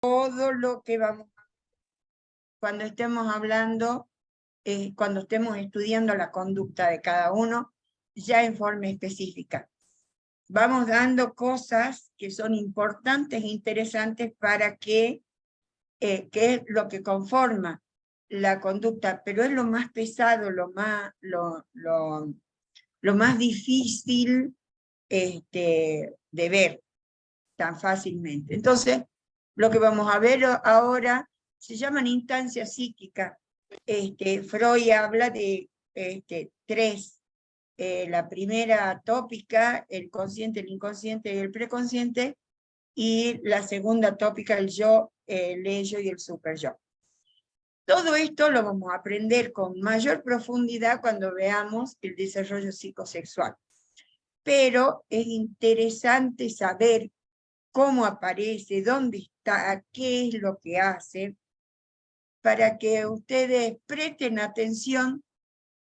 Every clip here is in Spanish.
todo lo que vamos cuando estemos hablando, cuando estemos estudiando la conducta de cada uno, ya en forma específica. Vamos dando cosas que son importantes e interesantes para que es lo que conforma la conducta, pero es lo más pesado, lo más difícil de ver tan fácilmente. Entonces, lo que vamos a ver ahora se llaman instancias psíquicas. Freud habla de tres. La primera tópica, el consciente, el inconsciente y el preconsciente, y la segunda tópica, el yo, el ello y el superyo. Todo esto lo vamos a aprender con mayor profundidad cuando veamos el desarrollo psicosexual. Pero es interesante saber cómo aparece, dónde está, qué es lo que hace, para que ustedes presten atención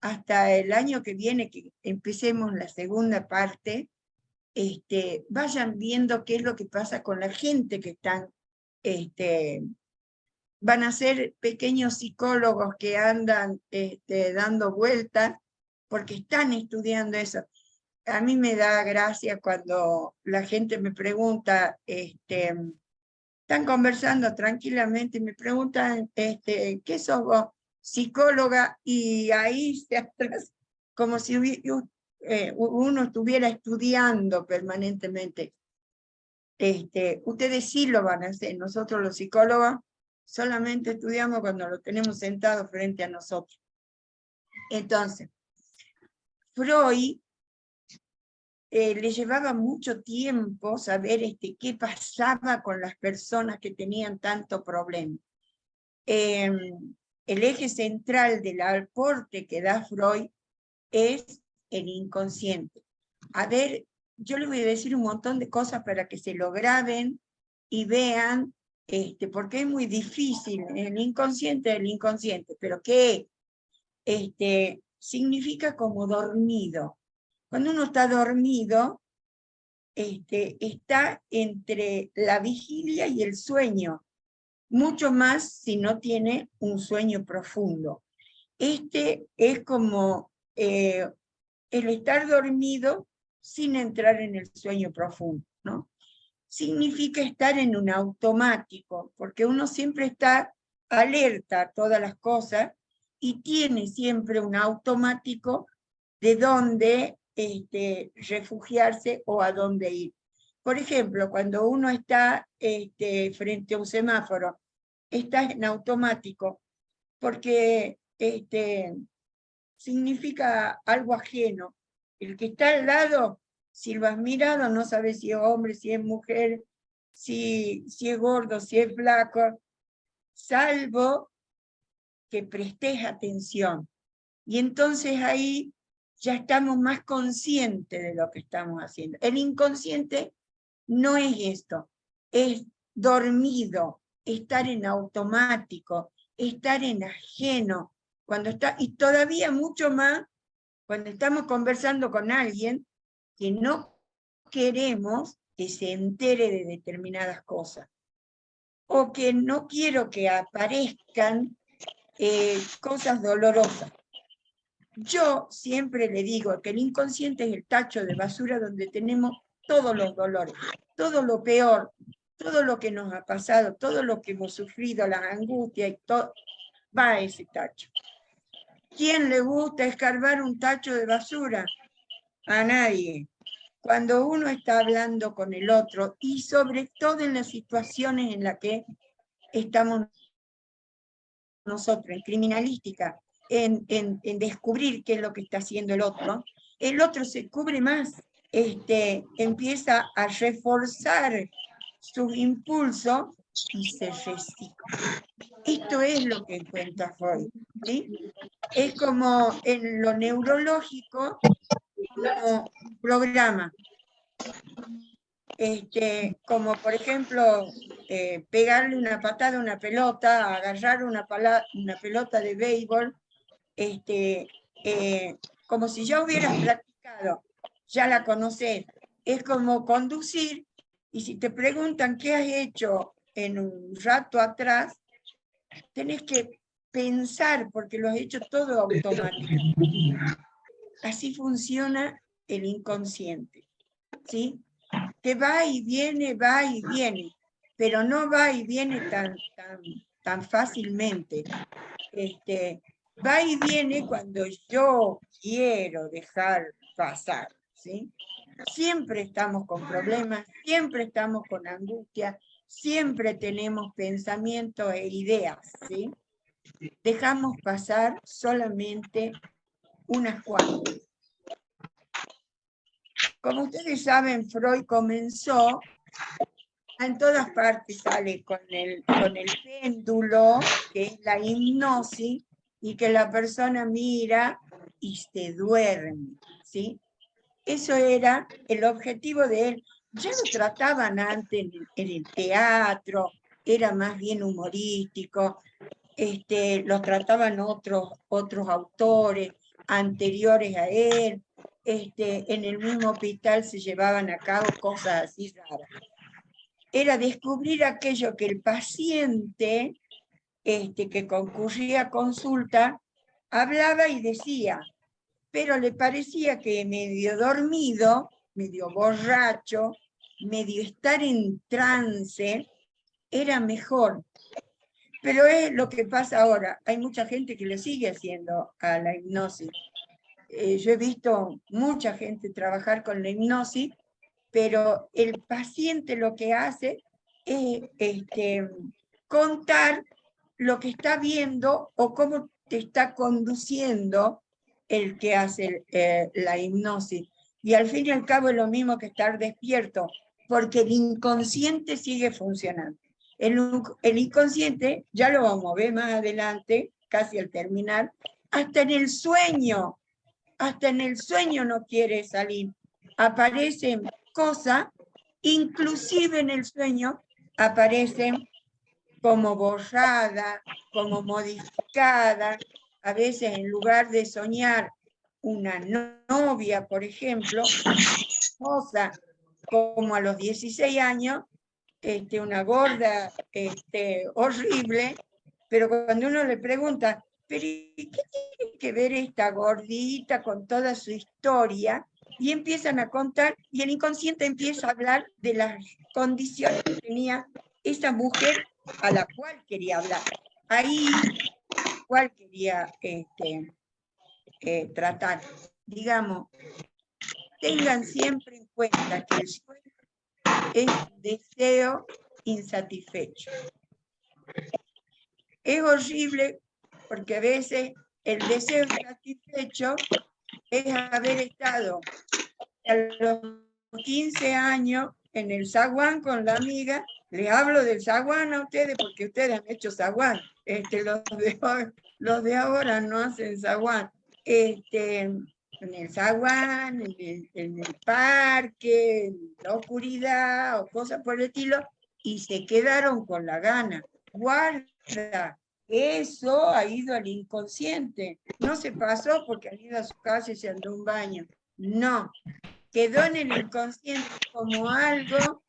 hasta el año que viene, que empecemos la segunda parte, vayan viendo qué es lo que pasa con la gente que están, van a ser pequeños psicólogos que andan dando vueltas, porque están estudiando eso. A mí me da gracia cuando la gente me pregunta, están conversando tranquilamente y me preguntan, ¿qué sos vos? Psicóloga, y ahí se atrás, como si uno estuviera estudiando permanentemente. Ustedes sí lo van a hacer, nosotros los psicólogos solamente estudiamos cuando lo tenemos sentado frente a nosotros. Entonces, Freud le llevaba mucho tiempo saber qué pasaba con las personas que tenían tanto problema. El eje central del aporte que da Freud es el inconsciente. A ver, yo les voy a decir un montón de cosas para que se lo graben y vean, porque es muy difícil. El inconsciente, pero ¿qué? Significa como dormido. Cuando uno está dormido, está entre la vigilia y el sueño, mucho más si no tiene un sueño profundo. Es como el estar dormido sin entrar en el sueño profundo, ¿no? Significa estar en un automático, porque uno siempre está alerta a todas las cosas y tiene siempre un automático de dónde refugiarse o a dónde ir. Por ejemplo, cuando uno está frente a un semáforo, está en automático, porque significa algo ajeno. El que está al lado, si lo has mirado, no sabes si es hombre, si es mujer, si es gordo, si es flaco, salvo que prestes atención. Y entonces ahí ya estamos más conscientes de lo que estamos haciendo. El inconsciente no es esto, es dormido, estar en automático, estar en ajeno, cuando está, y todavía mucho más cuando estamos conversando con alguien que no queremos que se entere de determinadas cosas, o que no quiero que aparezcan cosas dolorosas. Yo siempre le digo que el inconsciente es el tacho de basura donde tenemos todos los dolores, todo lo peor, todo lo que nos ha pasado, todo lo que hemos sufrido, las angustias y todo, va a ese tacho. ¿Quién le gusta escarbar un tacho de basura? A nadie. Cuando uno está hablando con el otro, y sobre todo en las situaciones en las que estamos nosotros, en criminalística, en descubrir qué es lo que está haciendo el otro se cubre más, empieza a reforzar sus impulsos y se recicla. Esto es lo que encuentra Freud, ¿sí? Es como en lo neurológico, como programa. Como por ejemplo, pegarle una patada a una pelota, agarrar una pelota de béisbol, como si ya hubieras practicado, ya la conocés. Es como conducir, y si te preguntan qué has hecho en un rato atrás, tenés que pensar porque lo has hecho todo automático. Así funciona el inconsciente, ¿sí? Que va y viene, pero no va y viene tan fácilmente. Va y viene cuando yo quiero dejar pasar, ¿sí? Siempre estamos con problemas, siempre estamos con angustia, siempre tenemos pensamientos e ideas, ¿sí? Dejamos pasar solamente unas cuantas. Como ustedes saben, Freud comenzó, en todas partes sale con el péndulo, que es la hipnosis, y que la persona mira y se duerme, ¿sí? Eso era el objetivo de él. Ya lo trataban antes en el teatro, era más bien humorístico, lo trataban otros autores anteriores a él, en el mismo hospital se llevaban a cabo cosas así raras. Era descubrir aquello que el paciente que concurría a consulta hablaba y decía, pero le parecía que medio dormido, medio borracho, medio estar en trance, era mejor. Pero es lo que pasa ahora. Hay mucha gente que le sigue haciendo a la hipnosis. Yo he visto mucha gente trabajar con la hipnosis, pero el paciente lo que hace es contar lo que está viendo o cómo te está conduciendo el que hace la hipnosis. Y al fin y al cabo es lo mismo que estar despierto, porque el inconsciente sigue funcionando. El inconsciente, ya lo vamos a ver más adelante, casi al terminar, hasta en el sueño no quiere salir. Aparecen cosas, inclusive en el sueño aparecen como borrada, como modificada. A veces en lugar de soñar una novia, por ejemplo, cosa como a los 16 años, una gorda horrible, pero cuando uno le pregunta, ¿pero qué tiene que ver esta gordita con toda su historia? Y empiezan a contar, y el inconsciente empieza a hablar de las condiciones que tenía esa mujer a la cual quería hablar. Ahí, cual quería tratar. Digamos, tengan siempre en cuenta que el sueño es un deseo insatisfecho. Es horrible porque a veces el deseo insatisfecho es haber estado a los 15 años en el zaguán con la amiga. Les hablo del zaguán a ustedes porque ustedes han hecho zaguán. Los de ahora no hacen zaguán. En el zaguán, en el parque, en la oscuridad o cosas por el estilo, y se quedaron con la gana. Guarda, eso ha ido al inconsciente. No se pasó porque han ido a su casa y se andó un baño. No, quedó en el inconsciente como algo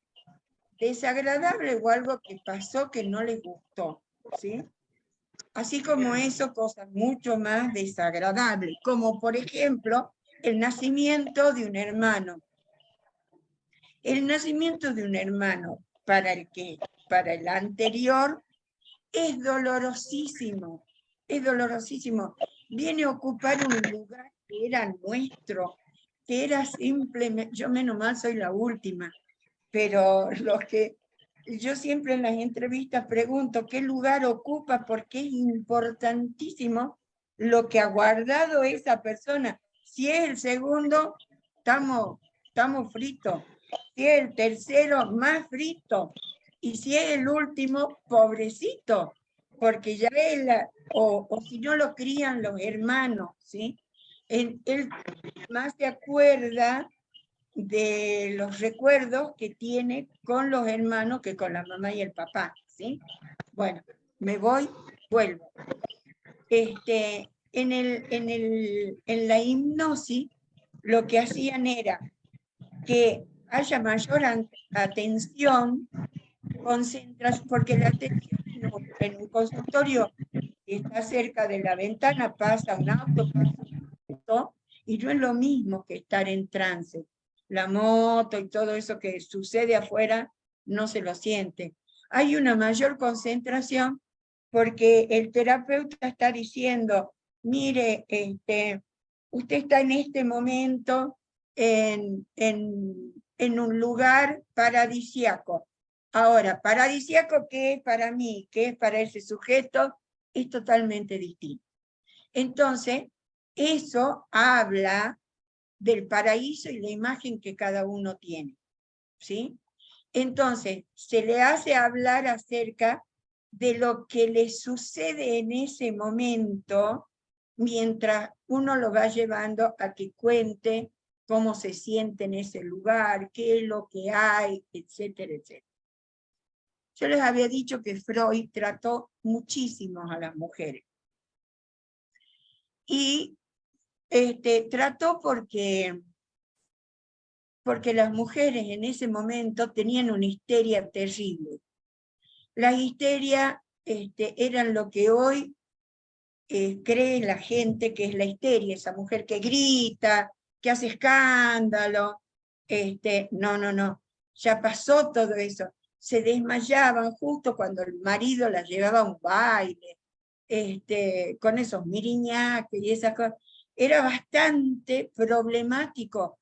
desagradable o algo que pasó que no les gustó, ¿sí? Así como eso, cosas mucho más desagradables, como por ejemplo el nacimiento de un hermano. El nacimiento de un hermano para el anterior es dolorosísimo, es dolorosísimo. Viene a ocupar un lugar que era nuestro, que era simplemente, yo menos mal soy la última, pero yo siempre en las entrevistas pregunto qué lugar ocupa, porque es importantísimo lo que ha guardado esa persona. Si es el segundo, estamos fritos. Si es el tercero, más frito. Y si es el último, pobrecito, porque ya él, o si no lo crían los hermanos, ¿sí? Él más se acuerda de los recuerdos que tiene con los hermanos que con la mamá y el papá, ¿sí? Bueno, me voy, vuelvo. En la hipnosis, lo que hacían era que haya mayor atención concentras, porque la atención en un consultorio que está cerca de la ventana, pasa un auto, pasa un auto, y no es lo mismo que estar en trance. La moto y todo eso que sucede afuera no se lo siente. Hay una mayor concentración porque el terapeuta está diciendo, mire, usted está en este momento en un lugar paradisíaco. Ahora, paradisíaco, ¿qué es para mí? ¿Qué es para ese sujeto? Es totalmente distinto. Entonces, eso habla del paraíso y la imagen que cada uno tiene, ¿sí? Entonces, se le hace hablar acerca de lo que le sucede en ese momento, mientras uno lo va llevando a que cuente cómo se siente en ese lugar, qué es lo que hay, etcétera, etcétera. Yo les había dicho que Freud trató muchísimo a las mujeres. Y trató porque las mujeres en ese momento tenían una histeria terrible. Las histerias eran lo que hoy cree la gente que es la histeria, esa mujer que grita, que hace escándalo. No, ya pasó todo eso. Se desmayaban justo cuando el marido las llevaba a un baile, con esos miriñaques y esas cosas. Era bastante problemático.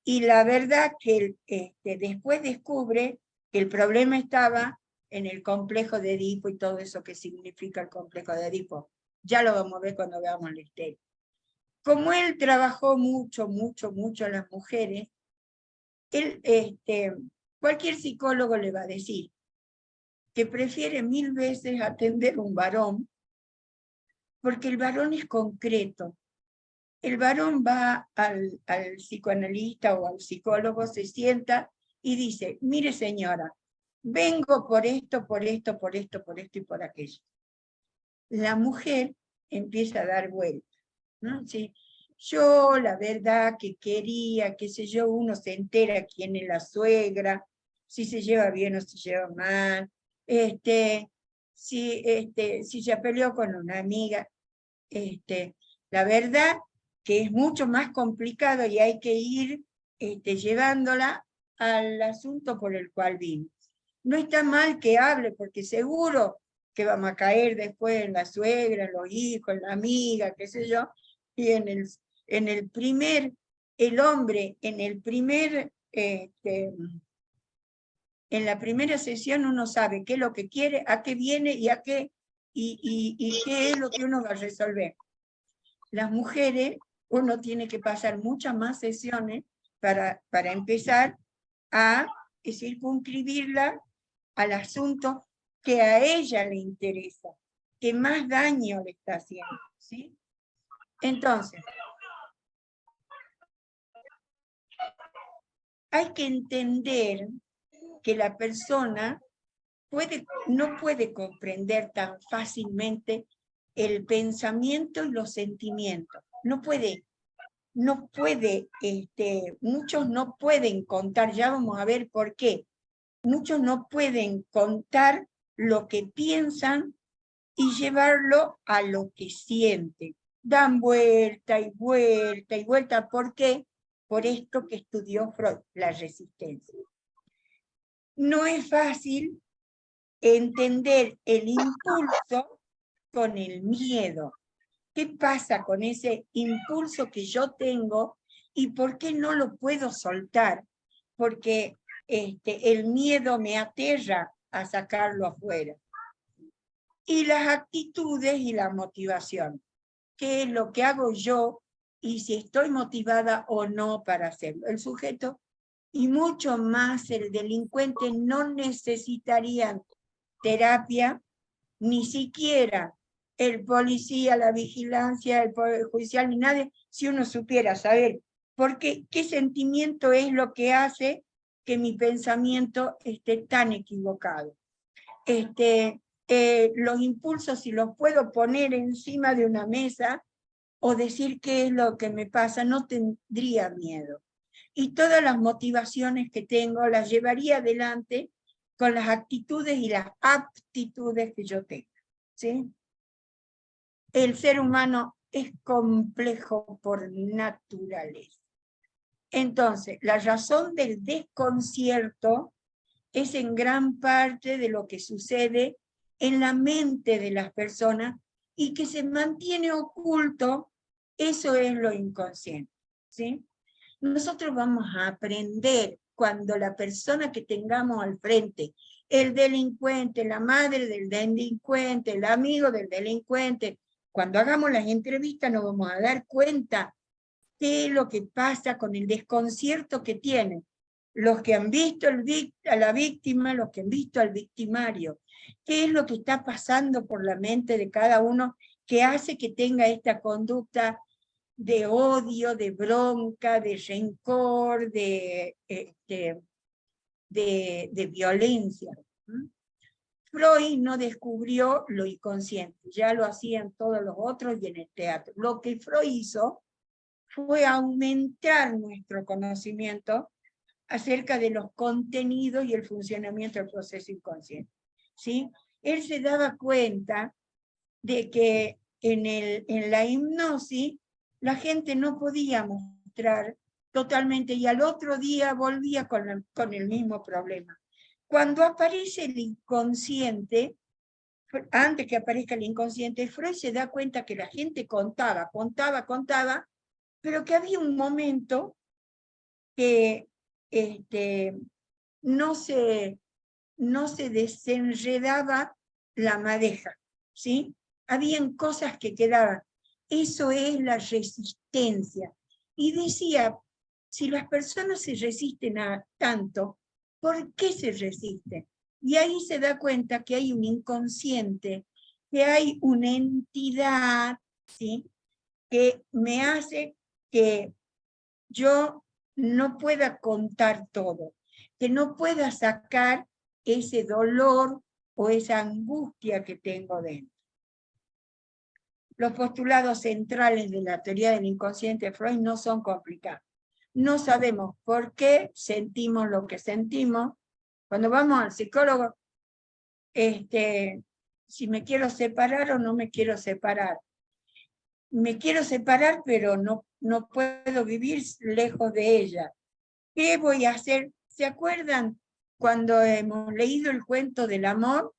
Y la verdad que después descubre que el problema estaba en el complejo de Edipo y todo eso que significa el complejo de Edipo. Ya lo vamos a ver cuando veamos la historia. Como él trabajó mucho a las mujeres, él, cualquier psicólogo le va a decir que prefiere 1000 veces atender a un varón, porque el varón es concreto. El varón va al psicoanalista o al psicólogo, se sienta y dice, mire señora, vengo por esto, por esto, por esto, por esto y por aquello. La mujer empieza a dar vueltas, ¿no? Sí, yo la verdad que quería, qué sé yo, uno se entera quién es la suegra, si se lleva bien o se lleva mal, si se peleó con una amiga, la verdad que es mucho más complicado y hay que ir llevándola al asunto por el cual vino. No está mal que hable, porque seguro que vamos a caer después en la suegra, en los hijos, en la amiga, qué sé yo, y el hombre, en la primera sesión uno sabe qué es lo que quiere, a qué viene y qué es lo que uno va a resolver. Las mujeres, uno tiene que pasar muchas más sesiones para empezar a circunscribirla al asunto que a ella le interesa, que más daño le está haciendo, ¿sí? Entonces, hay que entender que la persona no puede comprender tan fácilmente el pensamiento y los sentimientos. Muchos no pueden contar, ya vamos a ver por qué. Muchos no pueden contar lo que piensan y llevarlo a lo que sienten. Dan vuelta y vuelta y vuelta. ¿Por qué? Por esto que estudió Freud, la resistencia. No es fácil entender el impulso con el miedo. ¿Qué pasa con ese impulso que yo tengo y por qué no lo puedo soltar? Porque el miedo me aterra a sacarlo afuera. Y las actitudes y la motivación. ¿Qué es lo que hago yo y si estoy motivada o no para hacerlo? El sujeto y mucho más el delincuente no necesitarían terapia, ni siquiera el policía, la vigilancia, el poder judicial, ni nadie, si uno supiera saber qué sentimiento es lo que hace que mi pensamiento esté tan equivocado. Los impulsos, si los puedo poner encima de una mesa o decir qué es lo que me pasa, no tendría miedo. Y todas las motivaciones que tengo las llevaría adelante con las actitudes y las aptitudes que yo tenga, ¿sí? El ser humano es complejo por naturaleza. Entonces, la razón del desconcierto es en gran parte de lo que sucede en la mente de las personas y que se mantiene oculto, eso es lo inconsciente, ¿sí? Nosotros vamos a aprender cuando la persona que tengamos al frente, el delincuente, la madre del delincuente, el amigo del delincuente, cuando hagamos las entrevistas nos vamos a dar cuenta qué es lo que pasa con el desconcierto que tienen los que han visto a la víctima, los que han visto al victimario, qué es lo que está pasando por la mente de cada uno que hace que tenga esta conducta de odio, de bronca, de rencor, de violencia. Freud no descubrió lo inconsciente, ya lo hacían todos los otros y en el teatro. Lo que Freud hizo fue aumentar nuestro conocimiento acerca de los contenidos y el funcionamiento del proceso inconsciente, ¿sí? Él se daba cuenta de que en la hipnosis la gente no podía mostrar totalmente y al otro día volvía con el mismo problema. Cuando aparece el inconsciente, antes que aparezca el inconsciente, Freud se da cuenta que la gente contaba, pero que había un momento que no se desenredaba la madeja, ¿sí? Habían cosas que quedaban. Eso es la resistencia. Y decía, si las personas se resisten a tanto, ¿por qué se resisten? Y ahí se da cuenta que hay un inconsciente, que hay una entidad, ¿sí? Que me hace que yo no pueda contar todo, que no pueda sacar ese dolor o esa angustia que tengo dentro. Los postulados centrales de la teoría del inconsciente de Freud no son complicados. No sabemos por qué sentimos lo que sentimos. Cuando vamos al psicólogo, si me quiero separar o no me quiero separar. Me quiero separar, pero no puedo vivir lejos de ella. ¿Qué voy a hacer? ¿Se acuerdan cuando hemos leído el cuento del amor?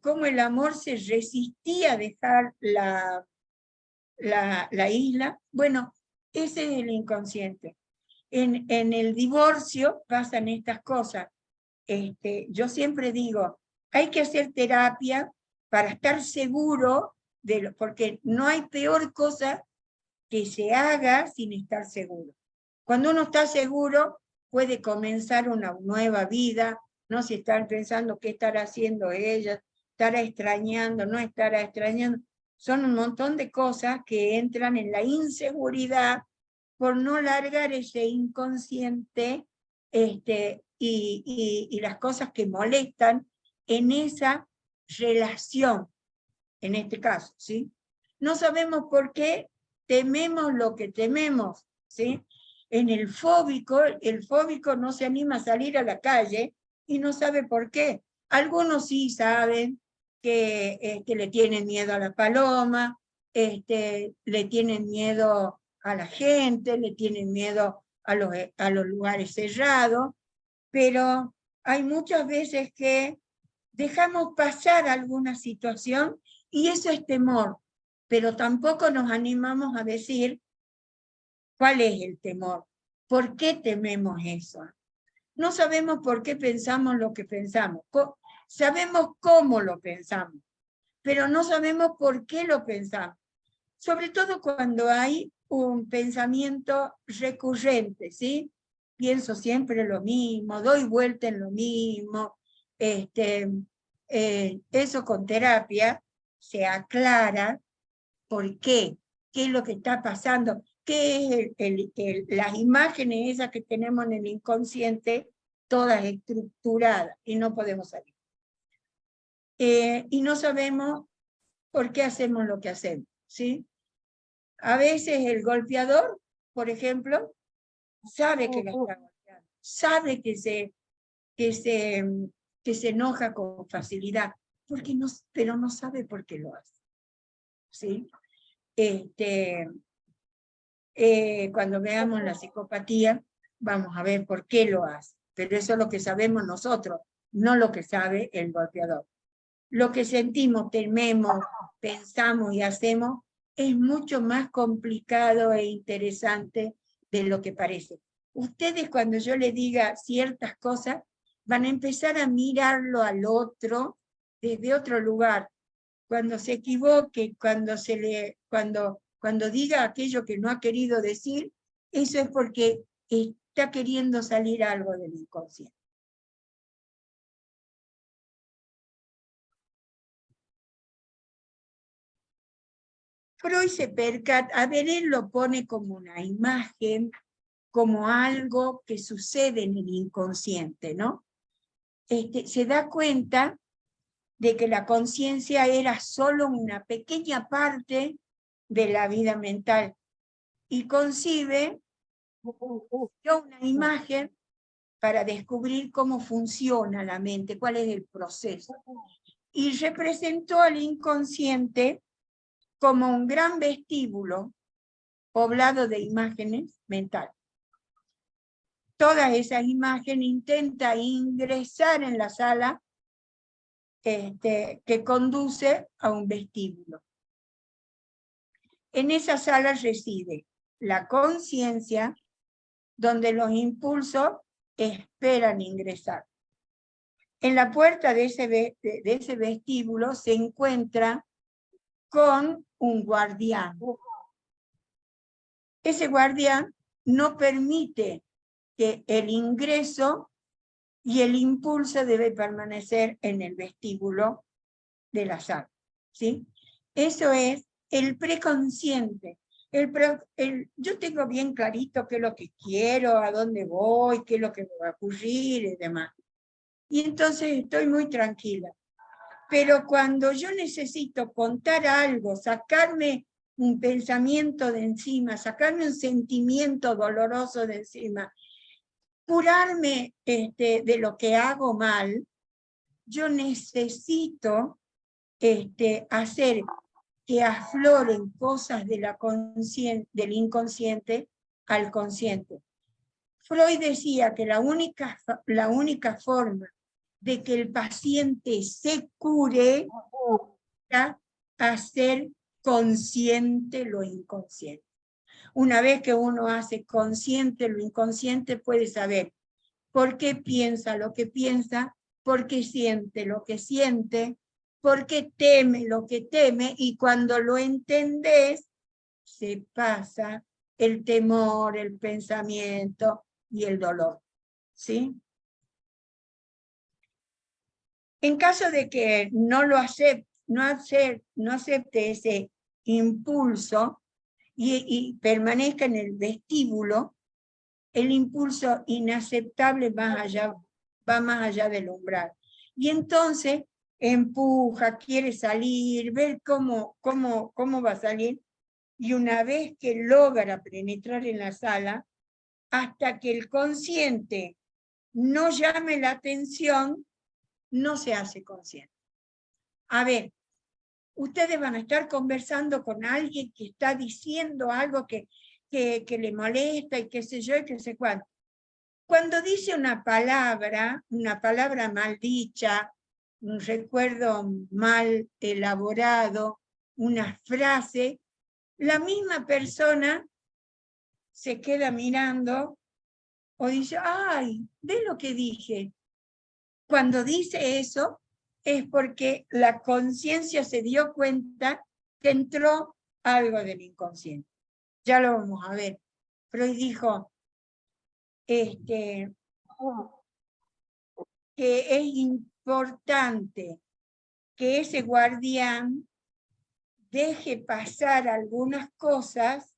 Cómo el amor se resistía a dejar la isla. Bueno, ese es el inconsciente. En el divorcio pasan estas cosas. Yo siempre digo, hay que hacer terapia para estar seguro, porque no hay peor cosa que se haga sin estar seguro. Cuando uno está seguro, puede comenzar una nueva vida, no se están pensando qué estará haciendo ella, estará extrañando, no estará extrañando. Son un montón de cosas que entran en la inseguridad por no largar ese inconsciente y las cosas que molestan en esa relación, en este caso, ¿sí? No sabemos por qué tememos lo que tememos, ¿sí? En el fóbico no se anima a salir a la calle y no sabe por qué. Algunos sí saben que le tienen miedo a la paloma, le tienen miedo a la gente, le tienen miedo a los lugares cerrados, pero hay muchas veces que dejamos pasar alguna situación y eso es temor, pero tampoco nos animamos a decir cuál es el temor, por qué tememos eso. No sabemos por qué pensamos lo que pensamos, sabemos cómo lo pensamos, pero no sabemos por qué lo pensamos. Sobre todo cuando hay un pensamiento recurrente, ¿sí? Pienso siempre lo mismo, doy vuelta en lo mismo. Eso con terapia se aclara por qué es lo que está pasando, qué es las imágenes esas que tenemos en el inconsciente, todas estructuradas, y no podemos salir. Y no sabemos por qué hacemos lo que hacemos, ¿sí? A veces el golpeador, por ejemplo, sabe que lo está golpeando, sabe que que se, que se enoja con facilidad, porque no, pero no sabe por qué lo hace. ¿Sí? Cuando veamos la psicopatía, vamos a ver por qué lo hace. Pero eso es lo que sabemos nosotros, no lo que sabe el golpeador. Lo que sentimos, tememos, pensamos y hacemos es mucho más complicado e interesante de lo que parece. Ustedes, cuando yo les diga ciertas cosas, van a empezar a mirarlo al otro desde otro lugar. Cuando se equivoque, cuando diga aquello que no ha querido decir, eso es porque está queriendo salir algo del inconsciente. Freud se percata, a ver, él lo pone como una imagen, como algo que sucede en el inconsciente, ¿no? Se da cuenta de que la conciencia era solo una pequeña parte de la vida mental y concibe una imagen para descubrir cómo funciona la mente, cuál es el proceso. Y representó al inconsciente como un gran vestíbulo poblado de imágenes mentales. Todas esas imágenes intenta ingresar en la sala que conduce a un vestíbulo. En esa sala reside la conciencia, donde los impulsos esperan ingresar. En la puerta de ese vestíbulo se encuentra con un guardián. Ese guardián no permite que el ingreso y el impulso debe permanecer en el vestíbulo de la sala, ¿sí? Eso es el preconsciente. Yo tengo bien clarito qué es lo que quiero, a dónde voy, qué es lo que me va a ocurrir y demás. Y entonces estoy muy tranquila. Pero cuando yo necesito contar algo, sacarme un pensamiento de encima, sacarme un sentimiento doloroso de encima, curarme de lo que hago mal, yo necesito hacer que afloren cosas de del inconsciente al consciente. Freud decía que la única forma de que el paciente se cure era hacer consciente lo inconsciente. Una vez que uno hace consciente lo inconsciente, puede saber por qué piensa lo que piensa, por qué siente lo que siente, por qué teme lo que teme, y cuando lo entendés, se pasa el temor, el pensamiento y el dolor. ¿Sí? En caso de que no lo acepte, no acepte ese impulso y permanezca en el vestíbulo, el impulso inaceptable va más allá del umbral. Y entonces empuja, quiere salir, ver cómo va a salir, y una vez que logra penetrar en la sala, hasta que el consciente no llame la atención, no se hace consciente. A ver, ustedes van a estar conversando con alguien que está diciendo algo que le molesta y qué sé yo y qué sé cuánto. Cuando dice una palabra mal dicha, un recuerdo mal elaborado, una frase, la misma persona se queda mirando o dice, ay, ¿ves lo que dije? Cuando dice eso es porque la conciencia se dio cuenta que entró algo del inconsciente. Ya lo vamos a ver. Freud dijo que es importante que ese guardián deje pasar algunas cosas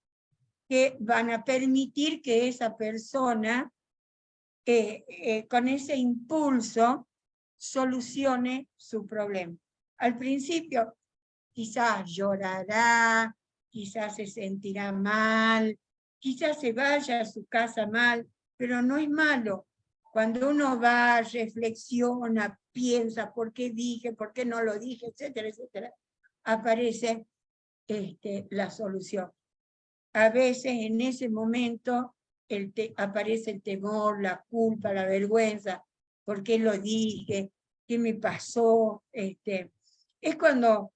que van a permitir que esa persona, con ese impulso, solucione su problema. Al principio, quizás llorará, quizás se sentirá mal, quizás se vaya a su casa mal, pero no es malo. Cuando uno va, reflexiona, piensa, ¿por qué dije, por qué no lo dije, etcétera, etcétera? Aparece la solución. A veces en ese momento aparece el temor, la culpa, la vergüenza, ¿por qué lo dije? ¿Qué me pasó? Es como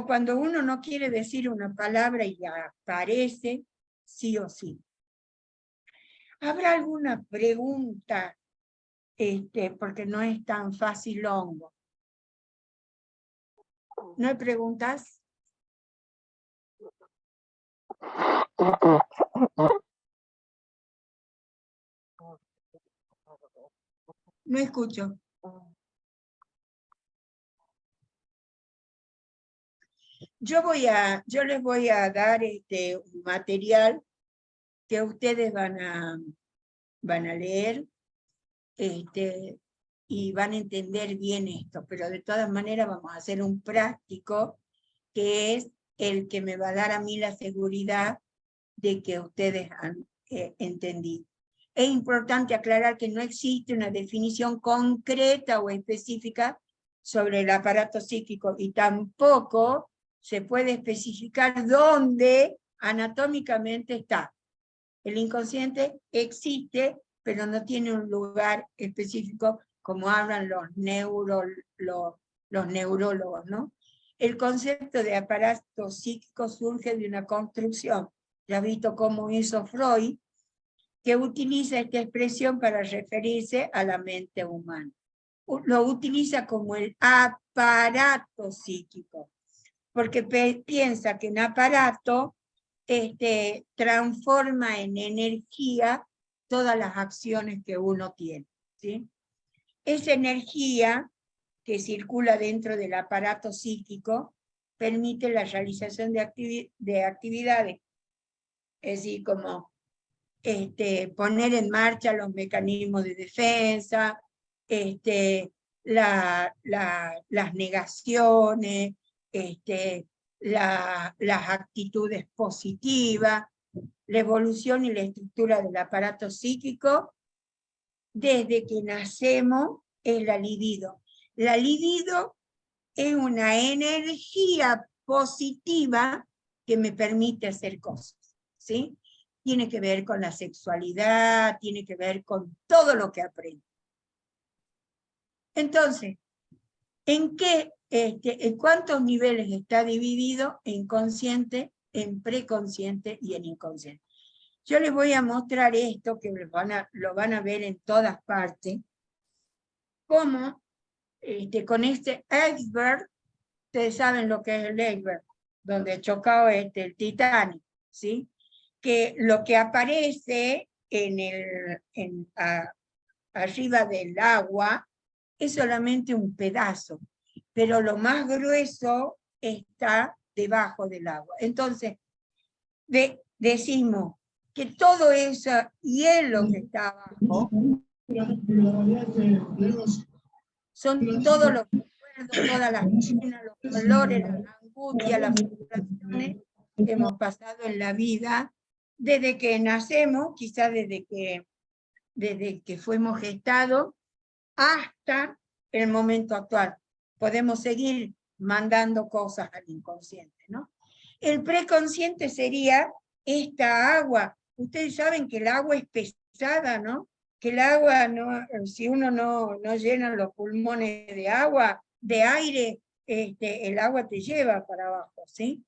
cuando uno no quiere decir una palabra y aparece sí o sí. ¿Habrá alguna pregunta? Porque no es tan fácil hongo. ¿No hay preguntas? No escucho. Yo les voy a dar un material que ustedes van a leer y van a entender bien esto, pero de todas maneras vamos a hacer un práctico que es el que me va a dar a mí la seguridad de que ustedes han entendido. Es importante aclarar que no existe una definición concreta o específica sobre el aparato psíquico y tampoco se puede especificar dónde anatómicamente está. El inconsciente existe, pero no tiene un lugar específico como hablan los neurólogos, ¿no? El concepto de aparato psíquico surge de una construcción, ya visto cómo hizo Freud, que utiliza esta expresión para referirse a la mente humana. Lo utiliza como el aparato psíquico, porque piensa que un aparato transforma en energía todas las acciones que uno tiene, ¿sí? Esa energía que circula dentro del aparato psíquico permite la realización de actividades, es decir, como poner en marcha los mecanismos de defensa, las negaciones, las actitudes positivas, la evolución y la estructura del aparato psíquico. Desde que nacemos es la libido. La libido es una energía positiva que me permite hacer cosas, ¿sí? Tiene que ver con la sexualidad, tiene que ver con todo lo que aprendo. Entonces, ¿en cuántos niveles está dividido? En consciente, en preconsciente y en inconsciente. Yo les voy a mostrar esto, que lo van a ver en todas partes, cómo con este iceberg, ustedes saben lo que es el iceberg, donde chocó el Titanic, ¿sí? Que lo que aparece arriba del agua es solamente un pedazo, pero lo más grueso está debajo del agua. Entonces, decimos que todo ese hielo que está abajo son todos los recuerdos, todas las penas, los dolores, las angustias, las frustraciones que hemos pasado en la vida desde que nacemos, quizás desde que fuimos gestados, hasta el momento actual. Podemos seguir mandando cosas al inconsciente, ¿no? El preconsciente sería esta agua. Ustedes saben que el agua es pesada, ¿no? Que el agua, si uno no llena los pulmones de agua, de aire, el agua te lleva para abajo, ¿sí?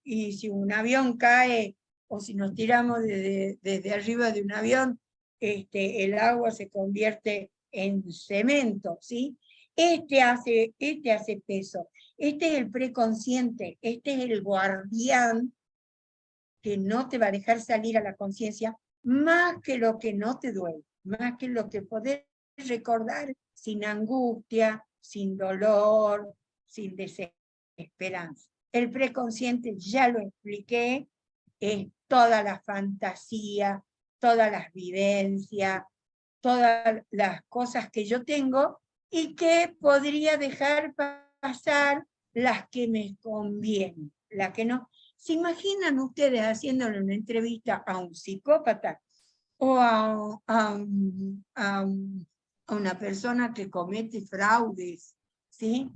Y si un avión cae, o si nos tiramos desde arriba de un avión, el agua se convierte en cemento, ¿sí? Hace peso. Este es el preconsciente, este es el guardián que no te va a dejar salir a la conciencia más que lo que no te duele, más que lo que podés recordar sin angustia, sin dolor, sin desesperanza. El preconsciente, ya lo expliqué, es toda la fantasía, todas las vivencias, todas las cosas que yo tengo y que podría dejar pasar las que me convienen, las que no. ¿Se imaginan ustedes haciéndole una entrevista a un psicópata? o a una persona que comete fraudes, ¿sí?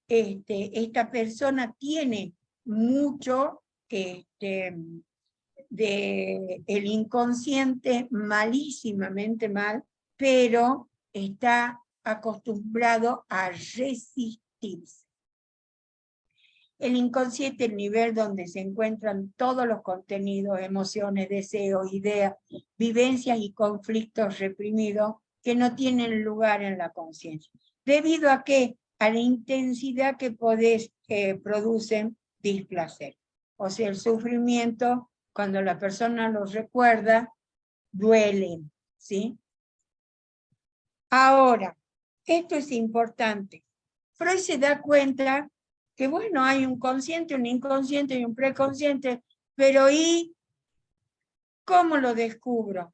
Esta persona tiene mucho de el inconsciente malísimamente mal, pero está acostumbrado a resistirse. El inconsciente es el nivel donde se encuentran todos los contenidos, emociones, deseos, ideas, vivencias y conflictos reprimidos que no tienen lugar en la conciencia. ¿Debido a qué? A la intensidad que producen displacer. O sea, el sufrimiento, cuando la persona lo recuerda, duele, ¿sí? Ahora, esto es importante. Freud se da cuenta que, bueno, hay un consciente, un inconsciente y un preconsciente, pero ¿y cómo lo descubro?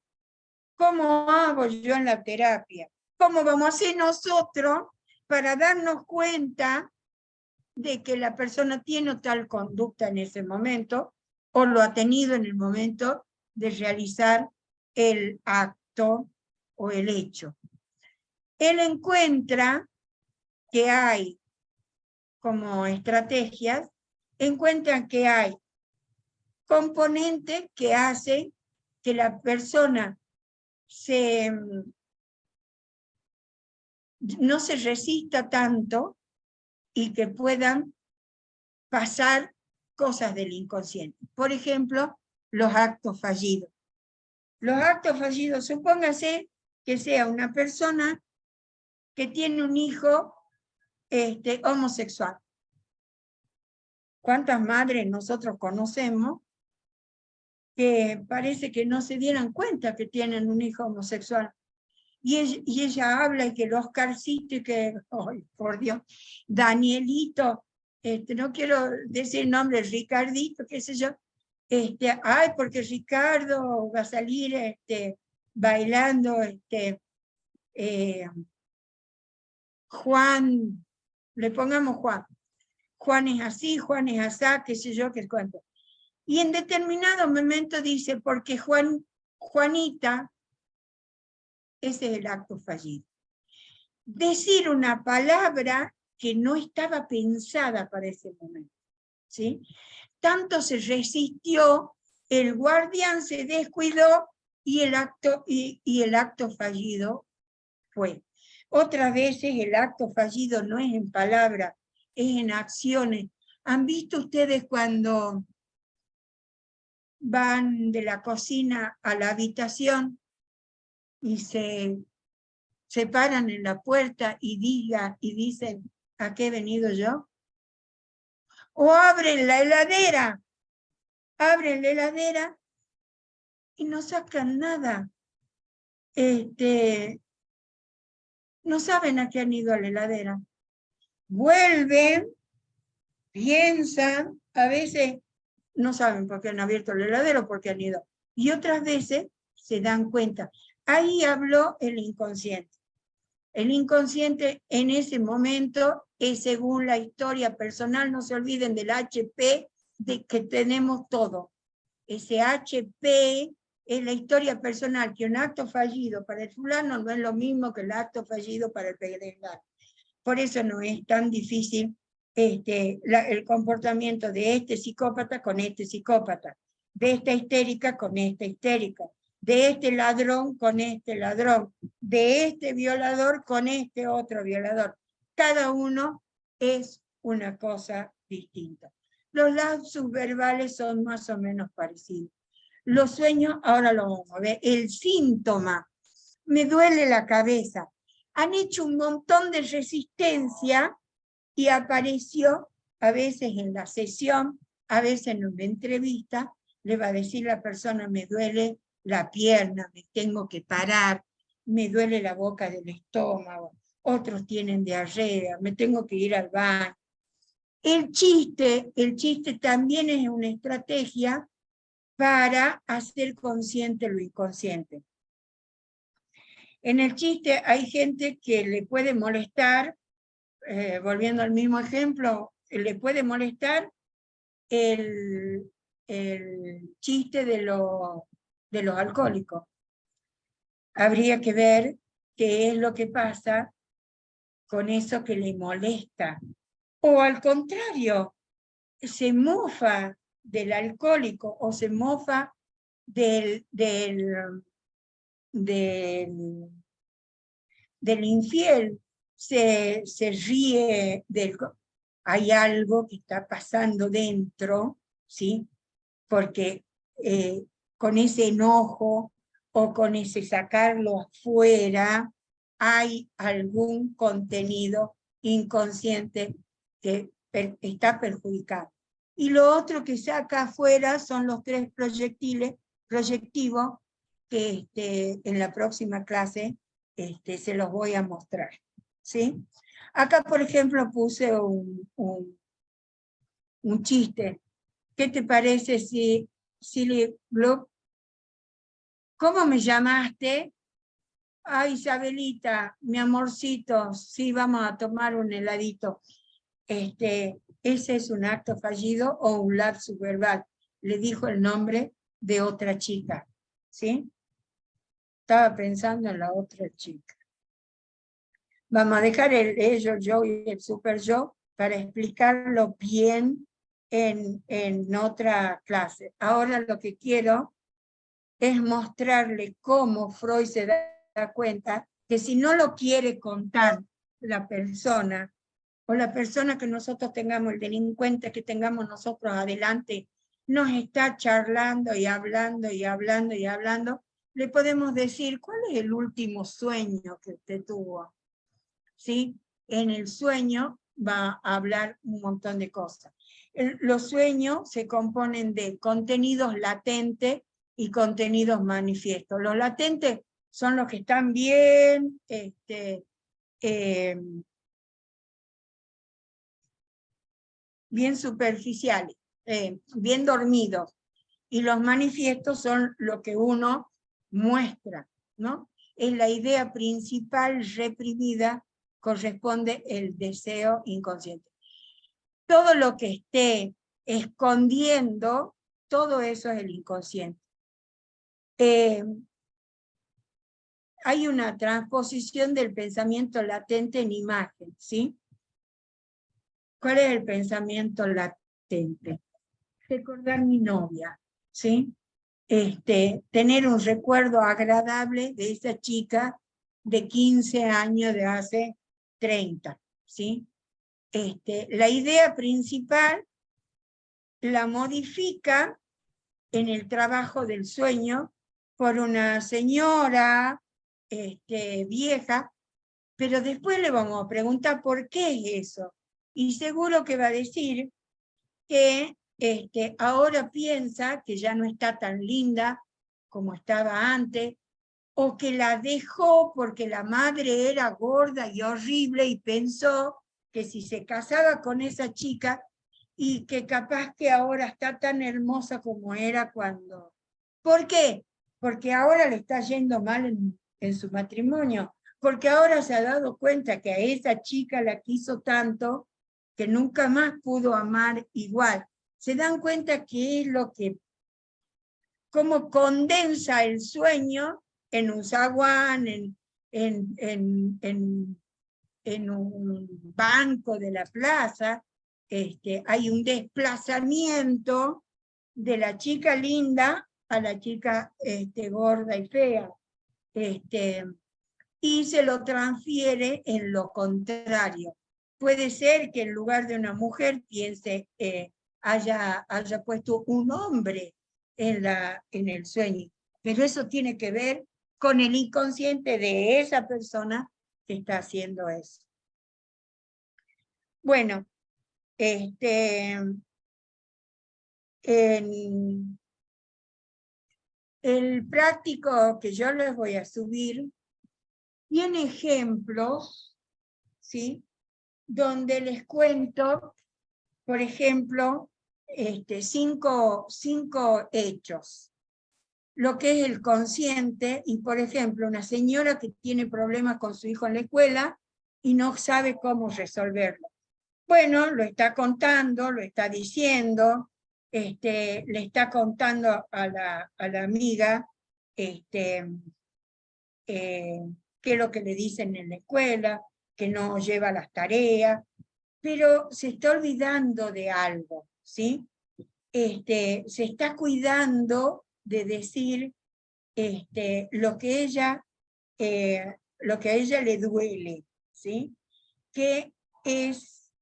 ¿Cómo hago yo en la terapia? ¿Cómo vamos a hacer nosotros para darnos cuenta de que la persona tiene tal conducta en ese momento o lo ha tenido en el momento de realizar el acto o el hecho? Él encuentra que hay como estrategias, encuentran que hay componentes que hacen que la persona no se resista tanto y que puedan pasar cosas del inconsciente. Por ejemplo, los actos fallidos. Los actos fallidos, supóngase que sea una persona que tiene un hijo homosexual. ¿Cuántas madres nosotros conocemos que parece que no se dieran cuenta que tienen un hijo homosexual? Y ella habla y que el Oscarcito y que, ay, por Dios, Danielito, no quiero decir nombre, Ricardito, qué sé yo, ay, porque Ricardo va a salir bailando, Juan, le pongamos Juan. Juan es así, Juan es asá, qué sé yo, qué cuento. Y en determinado momento dice, porque Juanita, ese es el acto fallido. Decir una palabra que no estaba pensada para ese momento, ¿sí? Tanto se resistió, el guardián se descuidó y el acto fallido fue. Otras veces el acto fallido no es en palabras, es en acciones. ¿Han visto ustedes cuando van de la cocina a la habitación y se paran en la puerta y dicen, ¿a qué he venido yo? O abren la heladera y no sacan nada. No saben a qué han ido a la heladera. Vuelven, piensan, a veces no saben por qué han abierto la heladera o por qué han ido. Y otras veces se dan cuenta. Ahí habló el inconsciente. El inconsciente en ese momento es según la historia personal, no se olviden del HP de que tenemos todo. Ese HP es la historia personal, que un acto fallido para el fulano no es lo mismo que el acto fallido para el perengano. Por eso no es tan difícil el comportamiento de este psicópata con este psicópata, de esta histérica con esta histérica, de este ladrón con este ladrón, de este violador con este otro violador. Cada uno es una cosa distinta. Los lapsus verbales son más o menos parecidos. Los sueños, ahora lo vamos a ver, el síntoma, me duele la cabeza. Han hecho un montón de resistencia y apareció a veces en la sesión, a veces en una entrevista, le va a decir la persona, me duele la pierna, me tengo que parar, me duele la boca del estómago, otros tienen diarrea, me tengo que ir al baño. El chiste también es una estrategia para hacer consciente lo inconsciente. En el chiste hay gente que le puede molestar, volviendo al mismo ejemplo, le puede molestar el chiste de los alcohólicos. habría que ver qué es lo que pasa con eso que le molesta. O al contrario, se mofa del alcohólico o se mofa del infiel, se ríe del... Hay algo que está pasando dentro, ¿sí? Porque con ese enojo o con ese sacarlo afuera, hay algún contenido inconsciente que está perjudicado. Y lo otro que saca afuera son los 3 proyectivos que en la próxima clase se los voy a mostrar, ¿sí? Acá, por ejemplo, puse un chiste. ¿Qué te parece si Silly Blue? ¿Cómo me llamaste? Ay, Isabelita, mi amorcito, sí, vamos a tomar un heladito. ¿Ese es un acto fallido o un lapsus verbal? Le dijo el nombre de otra chica, ¿sí? Estaba pensando en la otra chica. Vamos a dejar el ello, yo y el super yo para explicarlo bien en otra clase. Ahora lo que quiero es mostrarle cómo Freud se da cuenta que si no lo quiere contar la persona, o la persona que nosotros tengamos, el delincuente que tengamos nosotros adelante, nos está charlando y hablando y hablando y hablando, le podemos decir, ¿cuál es el último sueño que usted tuvo? ¿Sí? En el sueño va a hablar un montón de cosas. Los sueños se componen de contenidos latentes y contenidos manifiestos. Los latentes son los que están bien, bien superficiales, bien dormidos. Y los manifiestos son lo que uno muestra, ¿no? Es la idea principal reprimida, corresponde el deseo inconsciente. Todo lo que esté escondiendo, todo eso es el inconsciente. Hay una transposición del pensamiento latente en imagen, ¿sí? ¿Cuál es el pensamiento latente? Recordar mi novia, ¿sí? Tener un recuerdo agradable de esa chica de 15 años de hace 30, ¿sí? La idea principal la modifica en el trabajo del sueño por una señora vieja, pero después le vamos a preguntar por qué es eso. Y seguro que va a decir que ahora piensa que ya no está tan linda como estaba antes, o que la dejó porque la madre era gorda y horrible y pensó que si se casaba con esa chica y que capaz que ahora está tan hermosa como era cuando... ¿Por qué? Porque ahora le está yendo mal en su matrimonio, porque ahora se ha dado cuenta que a esa chica la quiso tanto que nunca más pudo amar igual. Se dan cuenta que es lo que, cómo condensa el sueño en un zaguán, en un banco de la plaza. Hay un desplazamiento de la chica linda a la chica gorda y fea. Y se lo transfiere en lo contrario. Puede ser que en lugar de una mujer piense, haya puesto un hombre en el sueño, pero eso tiene que ver con el inconsciente de esa persona que está haciendo eso. Bueno, el práctico que yo les voy a subir tiene ejemplos, ¿sí? Donde les cuento, por ejemplo, 5 hechos. Lo que es el consciente, y por ejemplo, una señora que tiene problemas con su hijo en la escuela y no sabe cómo resolverlo. Bueno, lo está contando, lo está diciendo, le está contando a la amiga qué es lo que le dicen en la escuela, que no lleva las tareas, pero se está olvidando de algo, ¿sí? Se está cuidando de decir lo que a ella le duele, ¿sí? Que es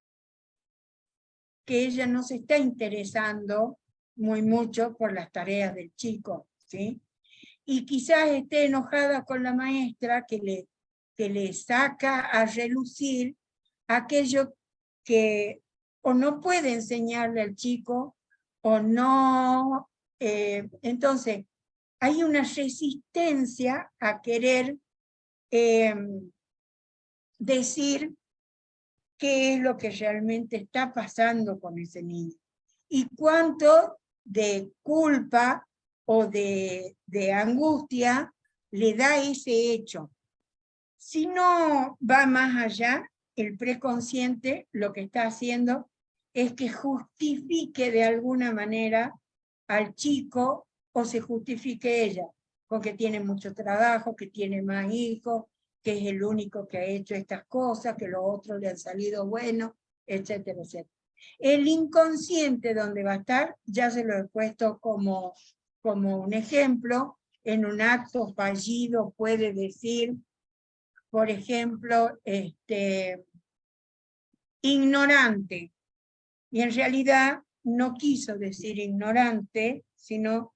que ella no se está interesando muy mucho por las tareas del chico, ¿sí? Y quizás esté enojada con la maestra que le saca a relucir aquello que o no puede enseñarle al chico o no. Entonces, hay una resistencia a querer decir qué es lo que realmente está pasando con ese niño y cuánto de culpa o de angustia le da ese hecho. Si no va más allá, el preconsciente lo que está haciendo es que justifique de alguna manera al chico o se justifique ella, porque tiene mucho trabajo, que tiene más hijos, que es el único que ha hecho estas cosas, que los otros le han salido buenos, etcétera, etcétera. El inconsciente donde va a estar, ya se lo he puesto como un ejemplo, en un acto fallido puede decir, por ejemplo, ignorante, y en realidad no quiso decir ignorante, sino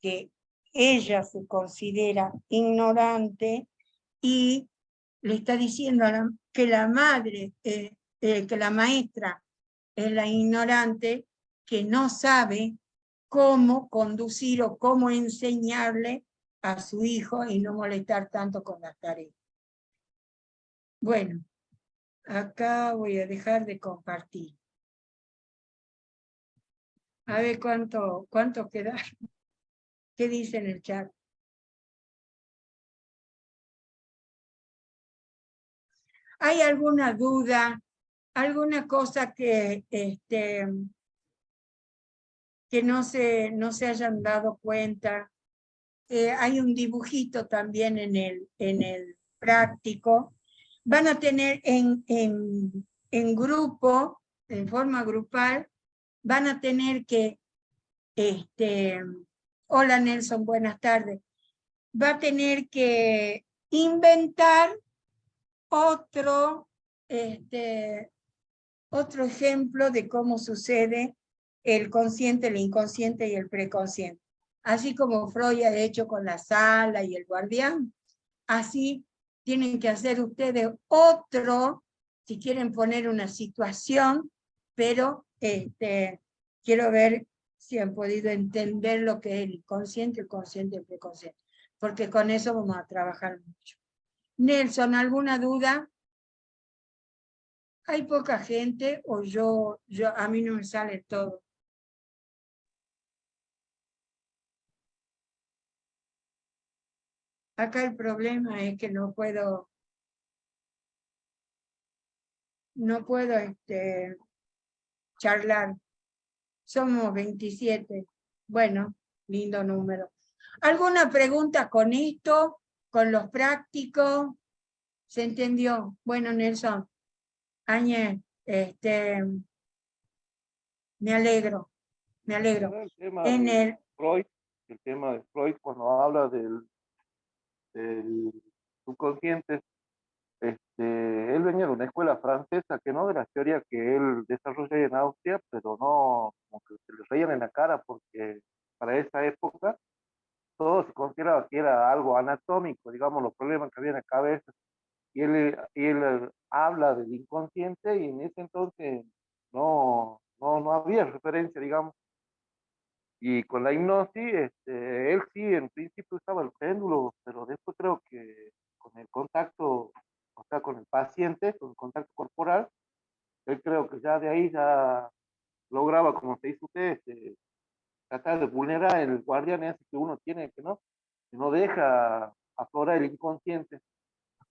que ella se considera ignorante y le está diciendo que la madre, que la maestra es la ignorante, que no sabe cómo conducir o cómo enseñarle a su hijo y no molestar tanto con las tareas. Bueno, acá voy a dejar de compartir. A ver cuánto queda. ¿Qué dice en el chat? ¿Hay alguna duda? ¿Alguna cosa que no se hayan dado cuenta? Hay un dibujito también en el práctico. Van a tener en grupo, en forma grupal, van a tener que, hola Nelson, buenas tardes, va a tener que inventar otro ejemplo de cómo sucede el consciente, el inconsciente y el preconsciente. Así como Freud ha hecho con la sala y el guardián, así tienen que hacer ustedes otro, si quieren poner una situación, pero quiero ver si han podido entender lo que es el inconsciente, el consciente y el preconsciente, porque con eso vamos a trabajar mucho. Nelson, ¿alguna duda? ¿Hay poca gente o a mí no me sale todo? Acá el problema es que no puedo charlar. Somos 27. Bueno, lindo número. ¿Alguna pregunta con esto? ¿Con los prácticos? ¿Se entendió? Bueno, Nelson, Áñez, me alegro. El tema de Freud, cuando habla del subconsciente, él venía de una escuela francesa, que no de la teoría que él desarrolla en Austria, pero no, como que se le reían en la cara, porque para esa época todo se consideraba que era algo anatómico, digamos, los problemas que había en la cabeza. Y él habla del inconsciente, y en ese entonces no había referencia, digamos. Y con la hipnosis, él sí, en principio usaba el péndulo, pero después creo que con el contacto, o sea, con el paciente, con el contacto corporal, él creo que ya de ahí ya lograba, como se dice usted, tratar de vulnerar el guardián ese que uno tiene, que no deja aflorar el inconsciente.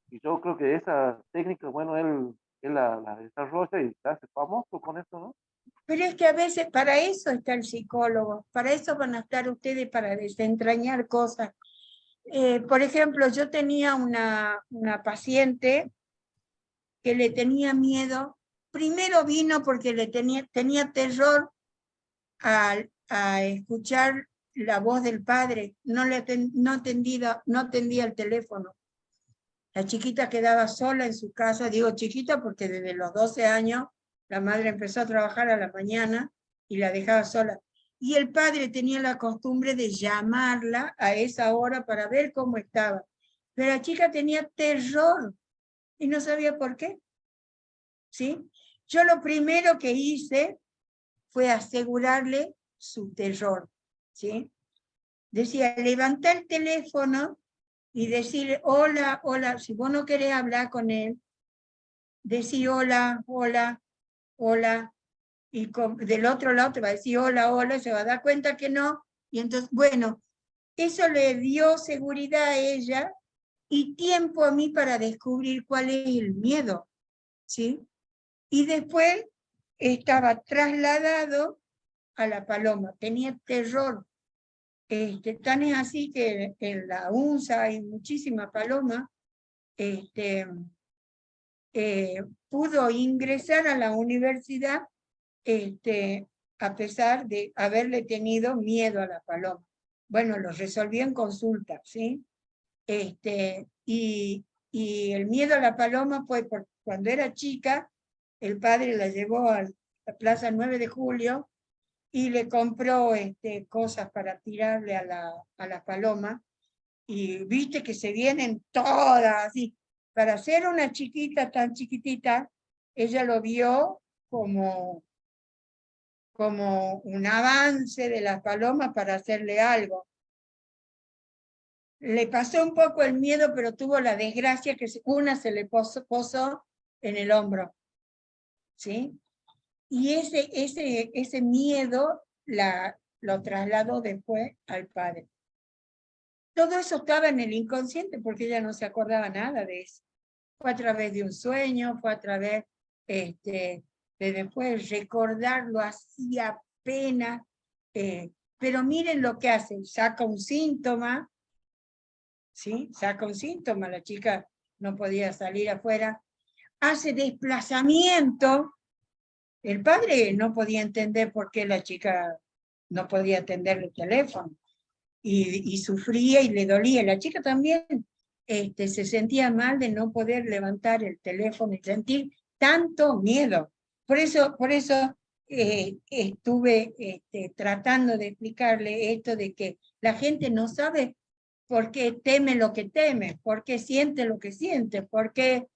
Y yo creo que esa técnica, bueno, él la desarrolla y se hace famoso con eso, ¿no? Pero es que a veces para eso está el psicólogo, para eso van a estar ustedes, para desentrañar cosas. Por ejemplo, yo tenía una paciente que le tenía miedo. Primero vino porque tenía terror a escuchar la voz del padre. No atendía el teléfono. La chiquita quedaba sola en su casa. Digo chiquita porque desde los 12 años la madre empezó a trabajar a la mañana y la dejaba sola. Y el padre tenía la costumbre de llamarla a esa hora para ver cómo estaba. Pero la chica tenía terror y no sabía por qué. ¿Sí? Yo lo primero que hice fue asegurarle su terror. ¿Sí? Decía, levanta el teléfono y decirle, hola, hola, si vos no querés hablar con él, decí hola, hola, hola, y del otro lado te va a decir hola, hola, se va a dar cuenta que no, y entonces, bueno, eso le dio seguridad a ella y tiempo a mí para descubrir cuál es el miedo, ¿sí? Y después estaba trasladado a la paloma, tenía terror. Tan es así que en la UNSA hay muchísimas palomas, pudo ingresar a la universidad a pesar de haberle tenido miedo a la paloma. Bueno, lo resolvió en consulta, ¿sí? Y el miedo a la paloma fue porque cuando era chica, el padre la llevó a la Plaza 9 de Julio y le compró cosas para tirarle a la paloma, y viste que se vienen todas así. Para ser una chiquita tan chiquitita, ella lo vio como un avance de la paloma para hacerle algo. Le pasó un poco el miedo, pero tuvo la desgracia que una se le posó en el hombro, ¿sí? Y ese miedo lo trasladó después al padre. Todo eso estaba en el inconsciente porque ella no se acordaba nada de eso. Fue a través de un sueño, fue a través de después recordarlo así apenas. Pero miren lo que hace, saca un síntoma, ¿sí? Saca un síntoma, la chica no podía salir afuera, hace desplazamiento. El padre no podía entender por qué la chica no podía atender el teléfono. Y sufría y le dolía. La chica también se sentía mal de no poder levantar el teléfono y sentir tanto miedo. Por eso estuve tratando de explicarle esto de que la gente no sabe por qué teme lo que teme, por qué siente lo que siente, por qué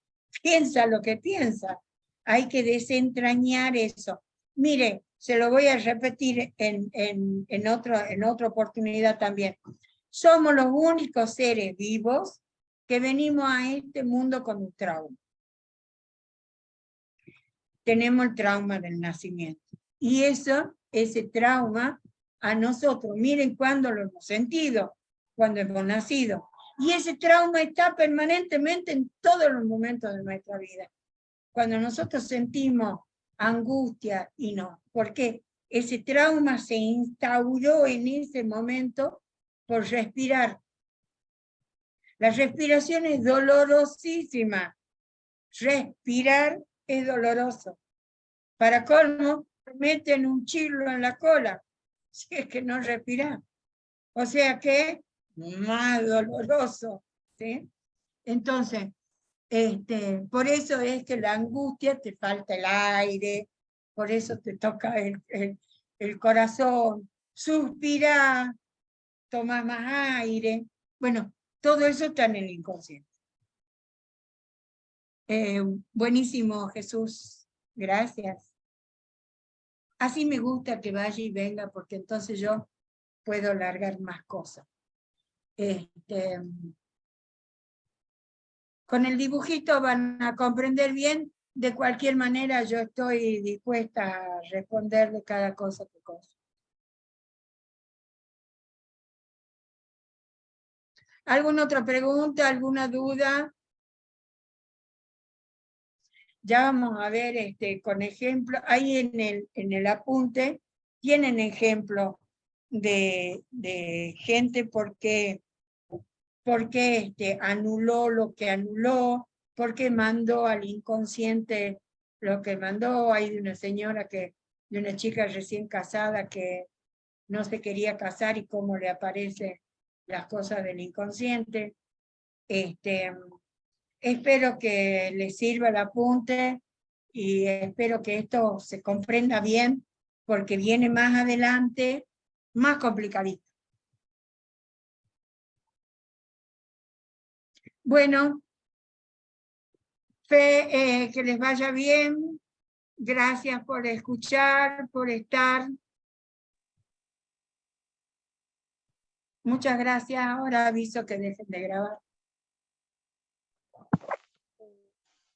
piensa lo que piensa. Hay que desentrañar eso. Mire, se lo voy a repetir en otra oportunidad también. Somos los únicos seres vivos que venimos a este mundo con un trauma. Tenemos el trauma del nacimiento. Y ese trauma a nosotros, miren cuándo lo hemos sentido, cuando hemos nacido. Y ese trauma está permanentemente en todos los momentos de nuestra vida. Cuando nosotros sentimos angustia y no, porque ese trauma se instauró en ese momento por respirar. La respiración es dolorosísima. Respirar es doloroso. Para colmo, meten un chirlo en la cola, si es que no respiras. O sea que más doloroso, ¿sí? Entonces, por eso es que la angustia te falta el aire, por eso te toca el corazón, suspirás, tomás más aire. Bueno, todo eso está en el inconsciente. Buenísimo, Jesús. Gracias. Así me gusta que vaya y venga, porque entonces yo puedo largar más cosas. Con el dibujito van a comprender bien. De cualquier manera, yo estoy dispuesta a responder de cada cosa que cosa. ¿Alguna otra pregunta? ¿Alguna duda? Ya vamos a ver con ejemplo. Ahí en el apunte tienen ejemplo de gente porque por qué anuló lo que anuló, por qué mandó al inconsciente lo que mandó. Hay de una señora de una chica recién casada que no se quería casar y cómo le aparecen las cosas del inconsciente. Espero que les sirva el apunte y espero que esto se comprenda bien, porque viene más adelante más complicadito. Bueno, que les vaya bien. Gracias por escuchar, por estar. Muchas gracias. Ahora aviso que dejen de grabar.